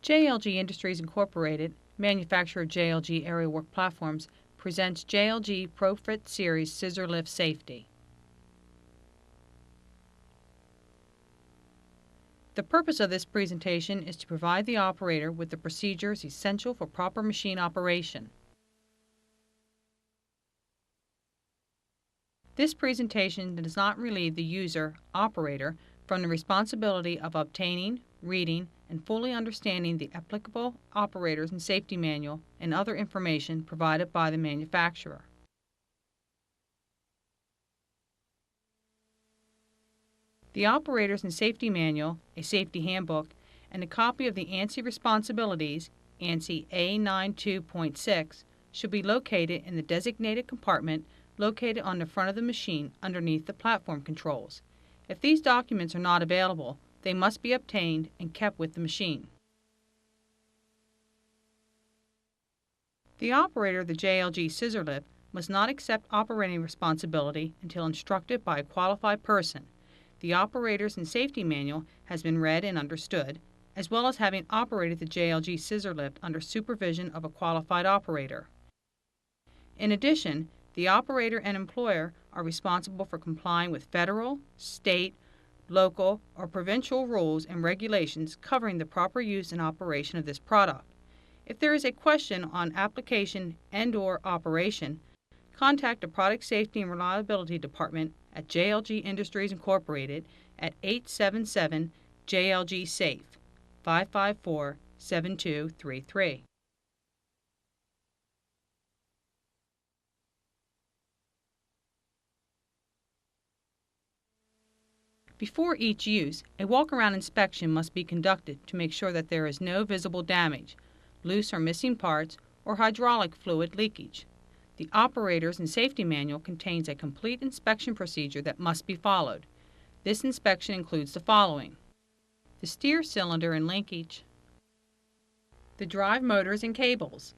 JLG Industries Incorporated, manufacturer of JLG aerial work platforms, presents JLG ProFit Series Scissor Lift Safety. The purpose of this presentation is to provide the operator with the procedures essential for proper machine operation. This presentation does not relieve the user, operator, from the responsibility of obtaining, reading, and fully understanding the applicable operators and safety manual and other information provided by the manufacturer. The Operators and Safety Manual, a safety handbook, and a copy of the ANSI Responsibilities, ANSI A92.6, should be located in the designated compartment located on the front of the machine underneath the platform controls. If these documents are not available, they must be obtained and kept with the machine. The operator of the JLG scissor lift must not accept operating responsibility until instructed by a qualified person. The Operators and Safety Manual has been read and understood, as well as having operated the JLG scissor lift under supervision of a qualified operator. In addition, the operator and employer are responsible for complying with federal, state, local, or provincial rules and regulations covering the proper use and operation of this product. If there is a question on application and/or operation, contact the Product Safety and Reliability Department at JLG Industries Incorporated at 877-JLG-SAFE, 554-7233. Before each use, a walk-around inspection must be conducted to make sure that there is no visible damage, loose or missing parts, or hydraulic fluid leakage. The Operators and Safety Manual contains a complete inspection procedure that must be followed. This inspection includes the following: the steer cylinder and linkage, the drive motors and cables,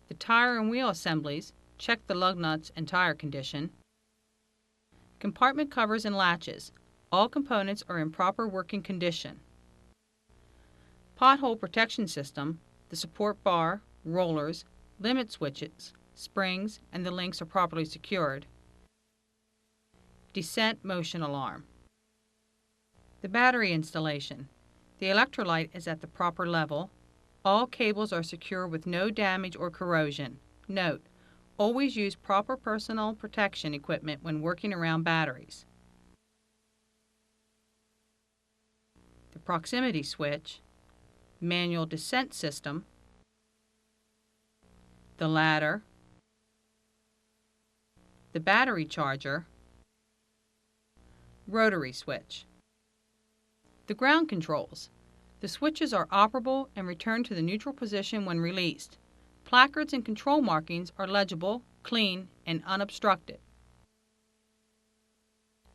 the tire and wheel assemblies, check the lug nuts and tire condition, compartment covers and latches. All components are in proper working condition. Pothole protection system, the support bar, rollers, limit switches, springs, and the links are properly secured. Descent motion alarm. The battery installation. The electrolyte is at the proper level. All cables are secure with no damage or corrosion. Note: always use proper personal protection equipment when working around batteries. The proximity switch, manual descent system, the ladder, the battery charger, rotary switch. The ground controls. The switches are operable and return to the neutral position when released. Placards and control markings are legible, clean, and unobstructed.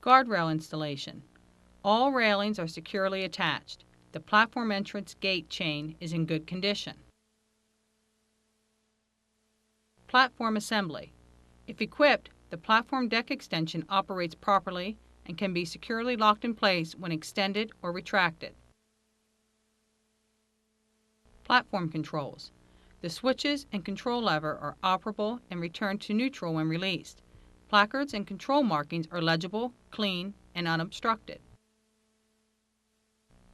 Guardrail installation. All railings are securely attached. The platform entrance gate chain is in good condition. Platform assembly. If equipped, the platform deck extension operates properly and can be securely locked in place when extended or retracted. Platform controls. The switches and control lever are operable and return to neutral when released. Placards and control markings are legible, clean, and unobstructed.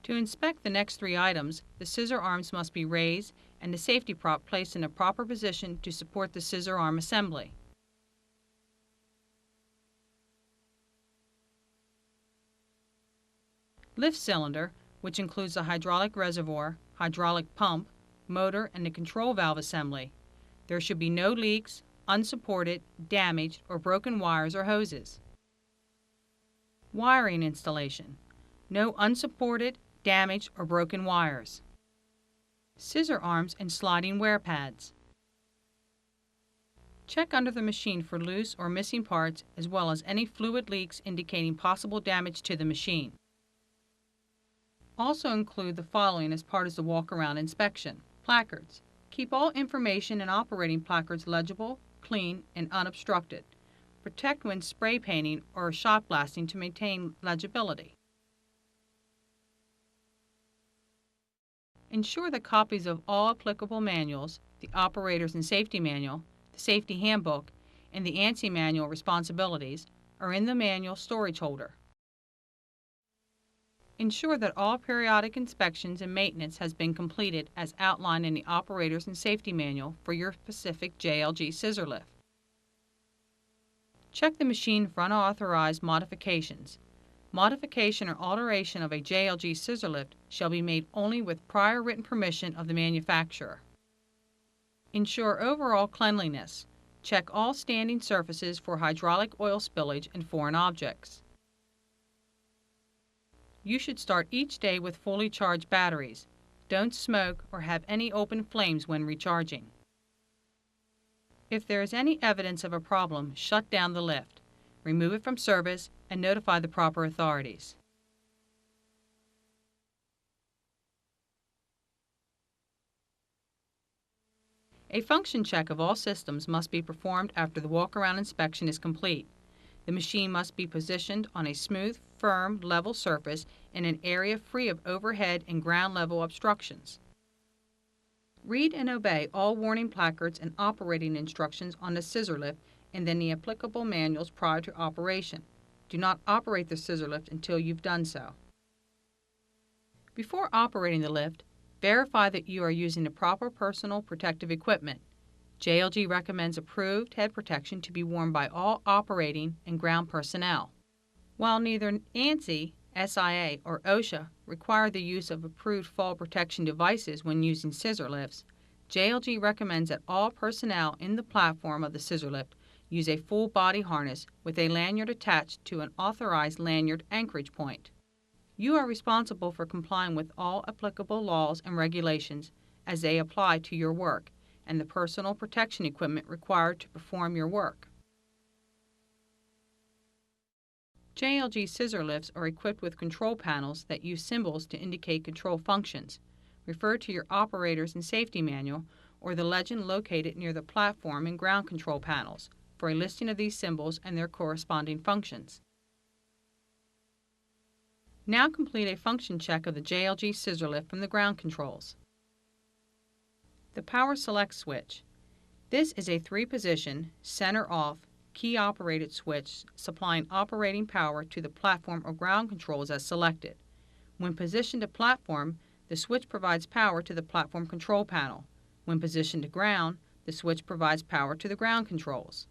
To inspect the next three items, the scissor arms must be raised and the safety prop placed in a proper position to support the scissor arm assembly. Lift cylinder, which includes the hydraulic reservoir, hydraulic pump, motor, and the control valve assembly. There should be no leaks, unsupported, damaged, or broken wires or hoses. Wiring installation. No unsupported, damaged, or broken wires. Scissor arms and sliding wear pads. Check under the machine for loose or missing parts as well as any fluid leaks indicating possible damage to the machine. Also include the following as part of the walk-around inspection. Placards. Keep all information and operating placards legible, clean, and unobstructed. Protect when spray painting or shot blasting to maintain legibility. Ensure that copies of all applicable manuals, the Operators and Safety Manual, the Safety Handbook, and the ANSI Manual Responsibilities are in the manual storage holder. Ensure that all periodic inspections and maintenance has been completed as outlined in the Operators and Safety Manual for your specific JLG scissor lift. Check the machine for unauthorized modifications. Modification or alteration of a JLG scissor lift shall be made only with prior written permission of the manufacturer. Ensure overall cleanliness. Check all standing surfaces for hydraulic oil spillage and foreign objects. You should start each day with fully charged batteries. Don't smoke or have any open flames when recharging. If there is any evidence of a problem, shut down the lift. Remove it from service and notify the proper authorities. A function check of all systems must be performed after the walk-around inspection is complete. The machine must be positioned on a smooth, firm, level surface in an area free of overhead and ground level obstructions. Read and obey all warning placards and operating instructions on the scissor lift and then the applicable manuals prior to operation. Do not operate the scissor lift until you've done so. Before operating the lift, verify that you are using the proper personal protective equipment. JLG recommends approved head protection to be worn by all operating and ground personnel. While neither ANSI, SIA, or OSHA require the use of approved fall protection devices when using scissor lifts, JLG recommends that all personnel in the platform of the scissor lift use a full body harness with a lanyard attached to an authorized lanyard anchorage point. You are responsible for complying with all applicable laws and regulations as they apply to your work and the personal protection equipment required to perform your work. JLG scissor lifts are equipped with control panels that use symbols to indicate control functions. Refer to your Operators and Safety Manual or the legend located near the platform and ground control panels for a listing of these symbols and their corresponding functions. Now complete a function check of the JLG scissor lift from the ground controls. The Power Select Switch. This is a 3-position, center-off, key-operated switch supplying operating power to the platform or ground controls as selected. When positioned to platform, the switch provides power to the platform control panel. When positioned to ground, the switch provides power to the ground controls.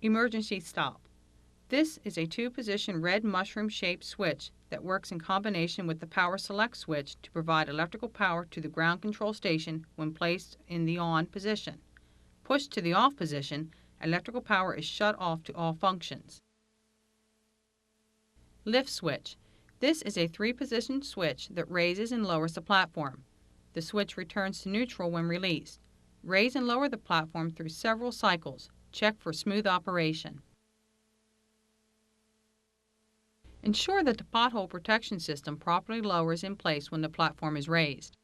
Emergency Stop. This is a 2-position red mushroom-shaped switch that works in combination with the Power Select switch to provide electrical power to the ground control station when placed in the on position. Pushed to the off position, electrical power is shut off to all functions. Lift switch. This is a 3-position switch that raises and lowers the platform. The switch returns to neutral when released. Raise and lower the platform through several cycles. Check for smooth operation. Ensure that the pothole protection system properly lowers in place when the platform is raised.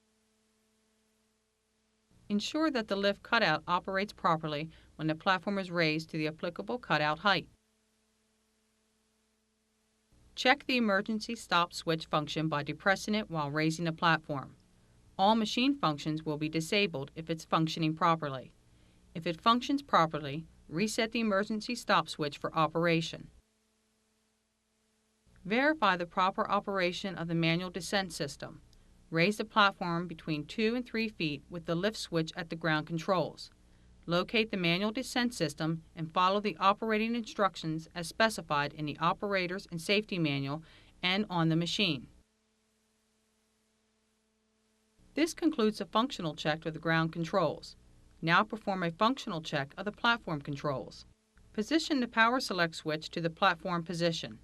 Ensure that the lift cutout operates properly when the platform is raised to the applicable cutout height. Check the emergency stop switch function by depressing it while raising the platform. All machine functions will be disabled if it's functioning properly. If it functions properly, reset the emergency stop switch for operation. Verify the proper operation of the manual descent system. Raise the platform between 2 and 3 feet with the lift switch at the ground controls. Locate the manual descent system and follow the operating instructions as specified in the Operators and Safety Manual and on the machine. This concludes the functional check of the ground controls. Now perform a functional check of the platform controls. Position the Power Select switch to the platform position.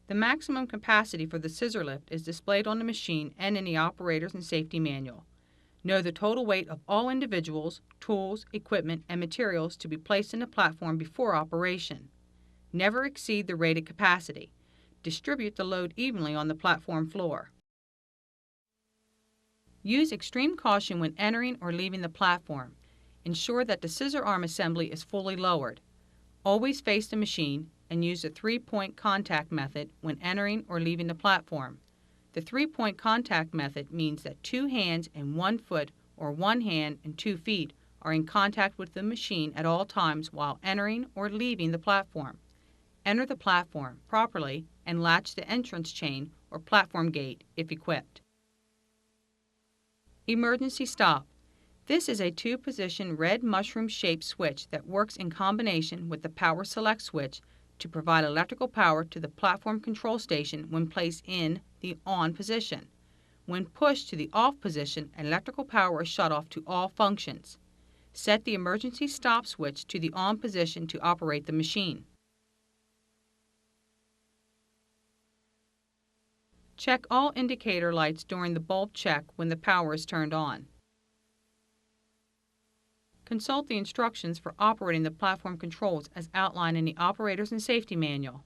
The maximum capacity for the scissor lift is displayed on the machine and in the Operators and Safety Manual. Know the total weight of all individuals, tools, equipment, and materials to be placed in the platform before operation. Never exceed the rated capacity. Distribute the load evenly on the platform floor. Use extreme caution when entering or leaving the platform. Ensure that the scissor arm assembly is fully lowered. Always face the machine, and use the three-point contact method when entering or leaving the platform. The three-point contact method means that 2 hands and 1 foot or 1 hand and 2 feet are in contact with the machine at all times while entering or leaving the platform. Enter the platform properly and latch the entrance chain or platform gate if equipped. Emergency stop. This is a 2-position red mushroom-shaped switch that works in combination with the power select switch to provide electrical power to the platform control station when placed in the on position. When pushed to the off position, electrical power is shut off to all functions. Set the emergency stop switch to the on position to operate the machine. Check all indicator lights during the bulb check when the power is turned on. Consult the instructions for operating the platform controls as outlined in the Operators and Safety Manual.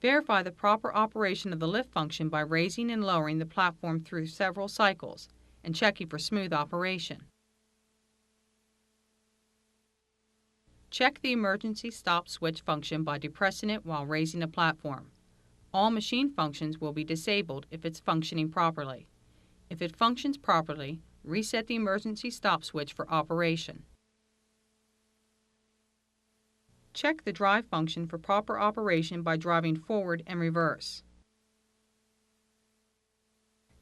Verify the proper operation of the lift function by raising and lowering the platform through several cycles and checking for smooth operation. Check the emergency stop switch function by depressing it while raising the platform. All machine functions will be disabled if it's functioning properly. If it functions properly, reset the emergency stop switch for operation. Check the drive function for proper operation by driving forward and reverse.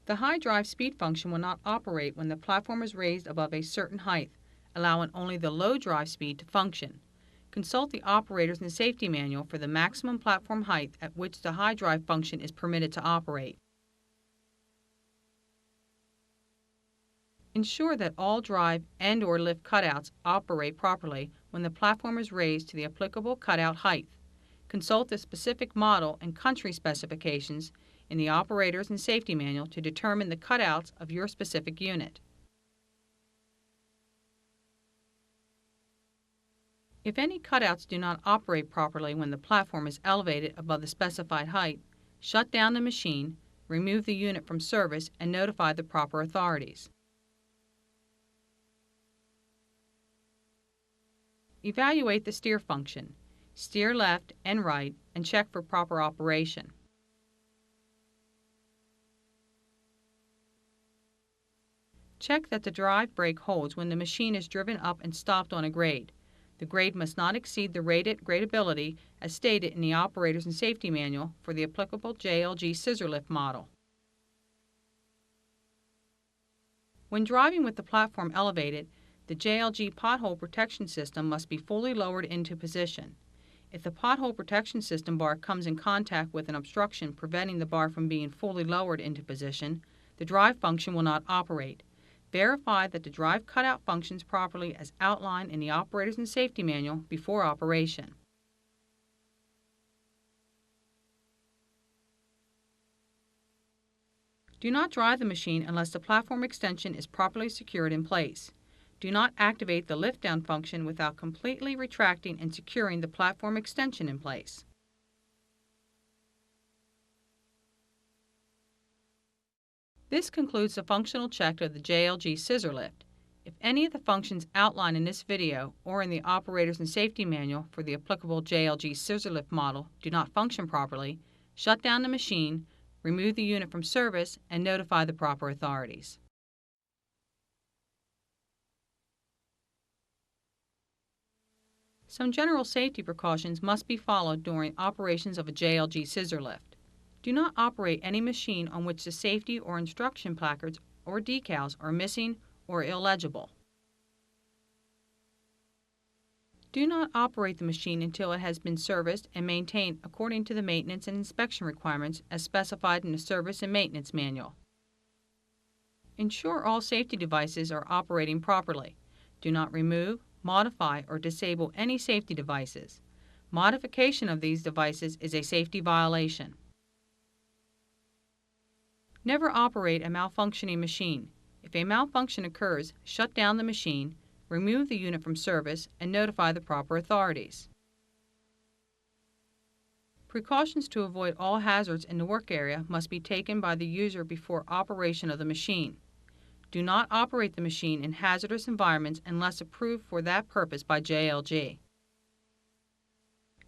The high drive speed function will not operate when the platform is raised above a certain height, allowing only the low drive speed to function. Consult the Operators and Safety Manual for the maximum platform height at which the high drive function is permitted to operate. Ensure that all drive and/or lift cutouts operate properly when the platform is raised to the applicable cutout height. Consult the specific model and country specifications in the Operators and Safety Manual to determine the cutouts of your specific unit. If any cutouts do not operate properly when the platform is elevated above the specified height, shut down the machine, remove the unit from service, and notify the proper authorities. Evaluate the steer function. Steer left and right and check for proper operation. Check that the drive brake holds when the machine is driven up and stopped on a grade. The grade must not exceed the rated gradability as stated in the Operators and Safety Manual for the applicable JLG scissor lift model. When driving with the platform elevated, the JLG pothole protection system must be fully lowered into position. If the pothole protection system bar comes in contact with an obstruction preventing the bar from being fully lowered into position, the drive function will not operate. Verify that the drive cutout functions properly as outlined in the Operators and Safety Manual before operation. Do not drive the machine unless the platform extension is properly secured in place. Do not activate the lift-down function without completely retracting and securing the platform extension in place. This concludes the functional check of the JLG scissor lift. If any of the functions outlined in this video or in the Operators and Safety Manual for the applicable JLG scissor lift model do not function properly, shut down the machine, remove the unit from service, and notify the proper authorities. Some general safety precautions must be followed during operations of a JLG scissor lift. Do not operate any machine on which the safety or instruction placards or decals are missing or illegible. Do not operate the machine until it has been serviced and maintained according to the maintenance and inspection requirements as specified in the Service and Maintenance Manual. Ensure all safety devices are operating properly. Do not remove, modify, or disable any safety devices. Modification of these devices is a safety violation. Never operate a malfunctioning machine. If a malfunction occurs, shut down the machine, remove the unit from service, and notify the proper authorities. Precautions to avoid all hazards in the work area must be taken by the user before operation of the machine. Do not operate the machine in hazardous environments unless approved for that purpose by JLG.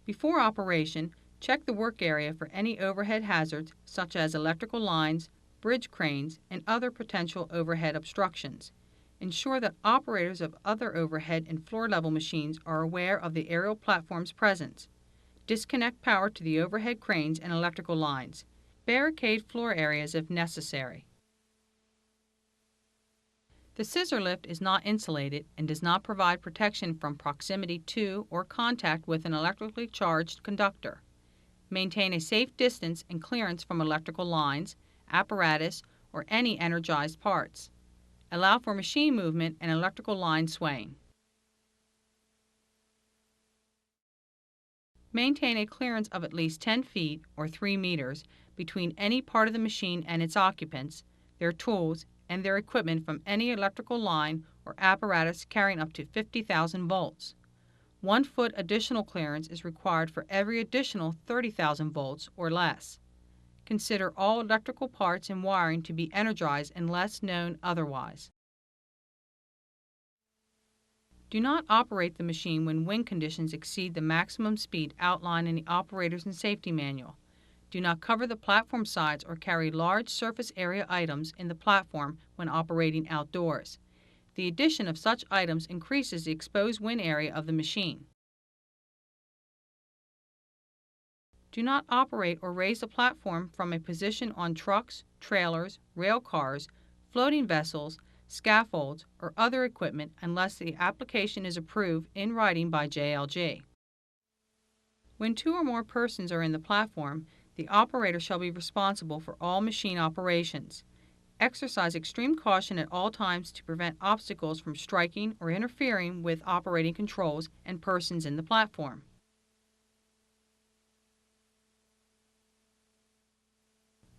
Before operation, check the work area for any overhead hazards such as electrical lines, bridge cranes, and other potential overhead obstructions. Ensure that operators of other overhead and floor-level machines are aware of the aerial platform's presence. Disconnect power to the overhead cranes and electrical lines. Barricade floor areas if necessary. The scissor lift is not insulated and does not provide protection from proximity to or contact with an electrically charged conductor. Maintain a safe distance and clearance from electrical lines, apparatus, or any energized parts. Allow for machine movement and electrical line swaying. Maintain a clearance of at least 10 feet or 3 meters between any part of the machine and its occupants, their tools, and their equipment from any electrical line or apparatus carrying up to 50,000 volts. 1 foot additional clearance is required for every additional 30,000 volts or less. Consider all electrical parts and wiring to be energized unless known otherwise. Do not operate the machine when wind conditions exceed the maximum speed outlined in the Operator's and Safety Manual. Do not cover the platform sides or carry large surface area items in the platform when operating outdoors. The addition of such items increases the exposed wind area of the machine. Do not operate or raise the platform from a position on trucks, trailers, rail cars, floating vessels, scaffolds, or other equipment unless the application is approved in writing by JLG. When 2 or more persons are in the platform, the operator shall be responsible for all machine operations. Exercise extreme caution at all times to prevent obstacles from striking or interfering with operating controls and persons in the platform.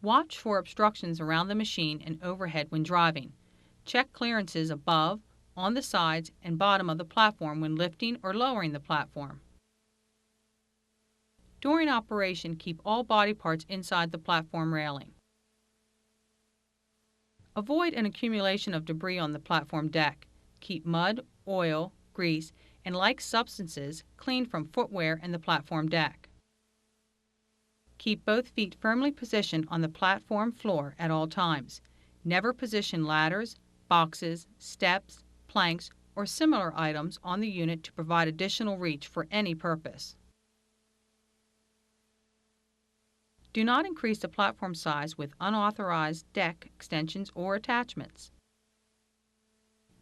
Watch for obstructions around the machine and overhead when driving. Check clearances above, on the sides, and bottom of the platform when lifting or lowering the platform. During operation, keep all body parts inside the platform railing. Avoid an accumulation of debris on the platform deck. Keep mud, oil, grease, and like substances clean from footwear and the platform deck. Keep both feet firmly positioned on the platform floor at all times. Never position ladders, boxes, steps, planks, or similar items on the unit to provide additional reach for any purpose. Do not increase the platform size with unauthorized deck extensions or attachments.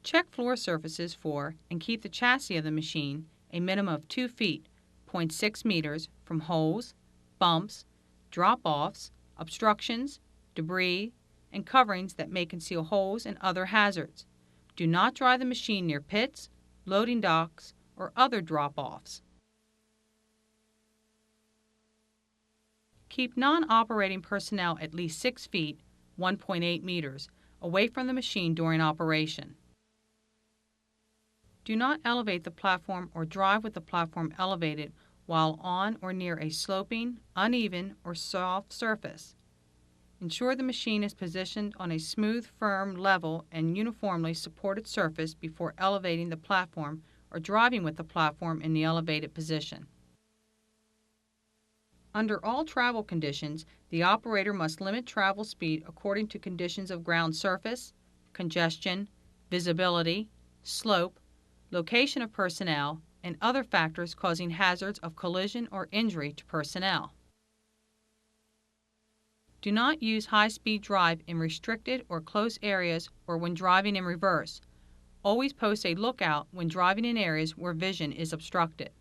Check floor surfaces for and keep the chassis of the machine a minimum of 2 feet, (0.6 meters) from holes, bumps, drop-offs, obstructions, debris, and coverings that may conceal holes and other hazards. Do not drive the machine near pits, loading docks, or other drop-offs. Keep non-operating personnel at least 6 feet, (1.8 meters) away from the machine during operation. Do not elevate the platform or drive with the platform elevated while on or near a sloping, uneven, or soft surface. Ensure the machine is positioned on a smooth, firm, level, and uniformly supported surface before elevating the platform or driving with the platform in the elevated position. Under all travel conditions, the operator must limit travel speed according to conditions of ground surface, congestion, visibility, slope, location of personnel, and other factors causing hazards of collision or injury to personnel. Do not use high-speed drive in restricted or close areas or when driving in reverse. Always post a lookout when driving in areas where vision is obstructed.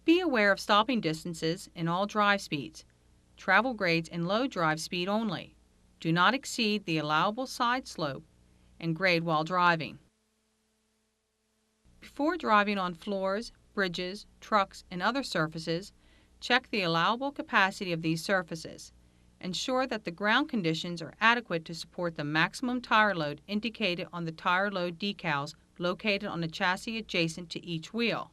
Be aware of stopping distances in all drive speeds. Travel grades in low drive speed only. Do not exceed the allowable side slope and grade while driving. Before driving on floors, bridges, trucks, and other surfaces, check the allowable capacity of these surfaces. Ensure that the ground conditions are adequate to support the maximum tire load indicated on the tire load decals located on the chassis adjacent to each wheel.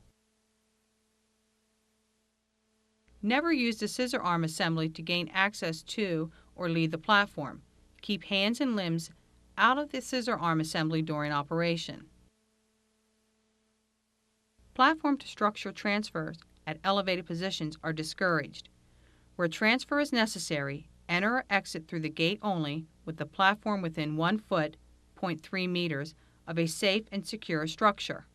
Never use the scissor arm assembly to gain access to or leave the platform. Keep hands and limbs out of the scissor arm assembly during operation. Platform to structure transfers at elevated positions are discouraged. Where transfer is necessary, enter or exit through the gate only with the platform within 1 foot (0.3 meters) of a safe and secure structure.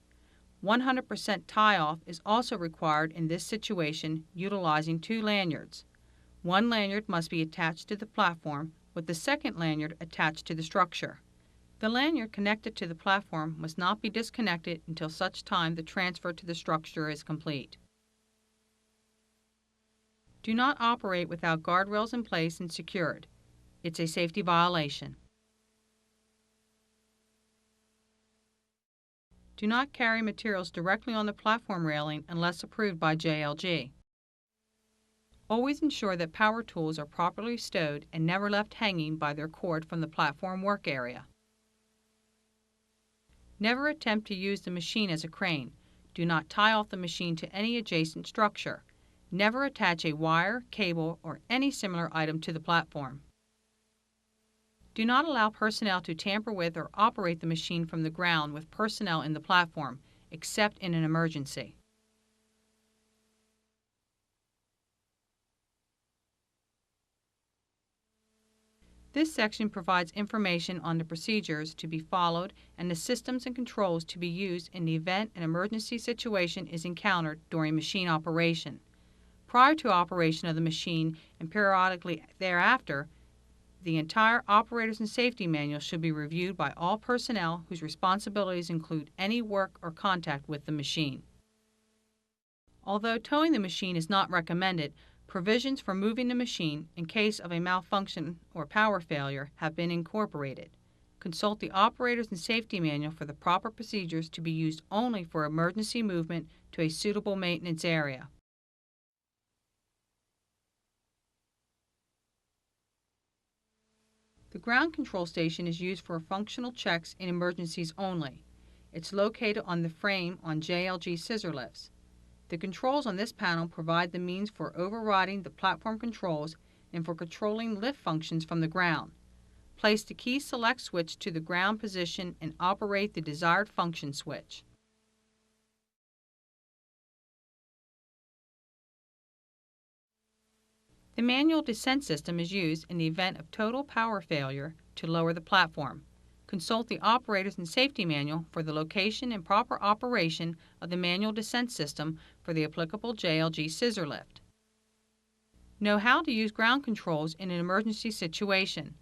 100% tie-off is also required in this situation utilizing 2 lanyards. One lanyard must be attached to the platform with the second lanyard attached to the structure. The lanyard connected to the platform must not be disconnected until such time the transfer to the structure is complete. Do not operate without guardrails in place and secured. It's a safety violation. Do not carry materials directly on the platform railing unless approved by JLG. Always ensure that power tools are properly stowed and never left hanging by their cord from the platform work area. Never attempt to use the machine as a crane. Do not tie off the machine to any adjacent structure. Never attach a wire, cable, or any similar item to the platform. Do not allow personnel to tamper with or operate the machine from the ground with personnel in the platform, except in an emergency. This section provides information on the procedures to be followed and the systems and controls to be used in the event an emergency situation is encountered during machine operation. Prior to operation of the machine and periodically thereafter, the entire Operators and Safety Manual should be reviewed by all personnel whose responsibilities include any work or contact with the machine. Although towing the machine is not recommended, provisions for moving the machine in case of a malfunction or power failure have been incorporated. Consult the Operators and Safety Manual for the proper procedures to be used only for emergency movement to a suitable maintenance area. The ground control station is used for functional checks in emergencies only. It's located on the frame on JLG scissor lifts. The controls on this panel provide the means for overriding the platform controls and for controlling lift functions from the ground. Place the key select switch to the ground position and operate the desired function switch. The manual descent system is used in the event of total power failure to lower the platform. Consult the Operators and Safety Manual for the location and proper operation of the manual descent system for the applicable JLG scissor lift. Know how to use ground controls in an emergency situation.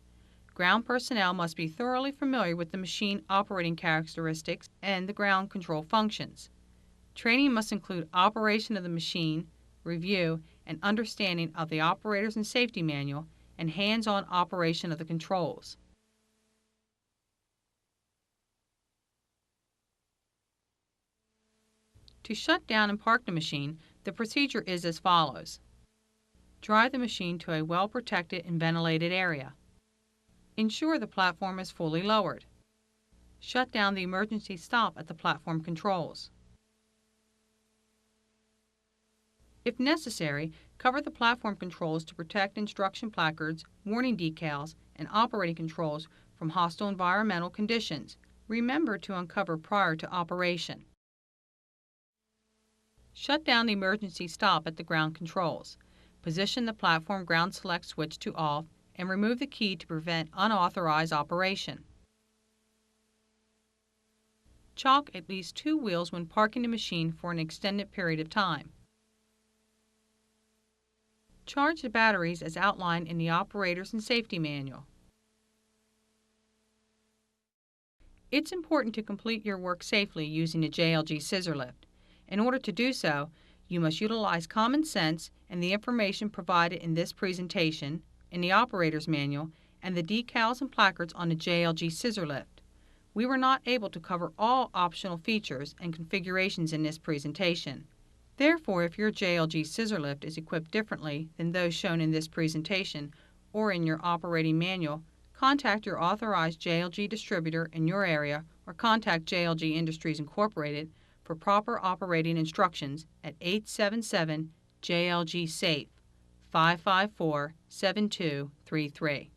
Ground personnel must be thoroughly familiar with the machine operating characteristics and the ground control functions. Training must include operation of the machine, review, and understanding of the Operators and Safety Manual, and hands-on operation of the controls. To shut down and park the machine, the procedure is as follows. Drive the machine to a well-protected and ventilated area. Ensure the platform is fully lowered. Shut down the emergency stop at the platform controls. If necessary, cover the platform controls to protect instruction placards, warning decals, and operating controls from hostile environmental conditions. Remember to uncover prior to operation. Shut down the emergency stop at the ground controls. Position the platform ground select switch to off and remove the key to prevent unauthorized operation. Chalk at least 2 wheels when parking the machine for an extended period of time. Charge the batteries as outlined in the Operators and Safety Manual. It's important to complete your work safely using the JLG scissor lift. In order to do so, you must utilize common sense and the information provided in this presentation, in the Operator's Manual, and the decals and placards on the JLG scissor lift. We were not able to cover all optional features and configurations in this presentation. Therefore, if your JLG scissor lift is equipped differently than those shown in this presentation or in your operating manual, contact your authorized JLG distributor in your area or contact JLG Industries Incorporated for proper operating instructions at 877 JLG SAFE 554-7233.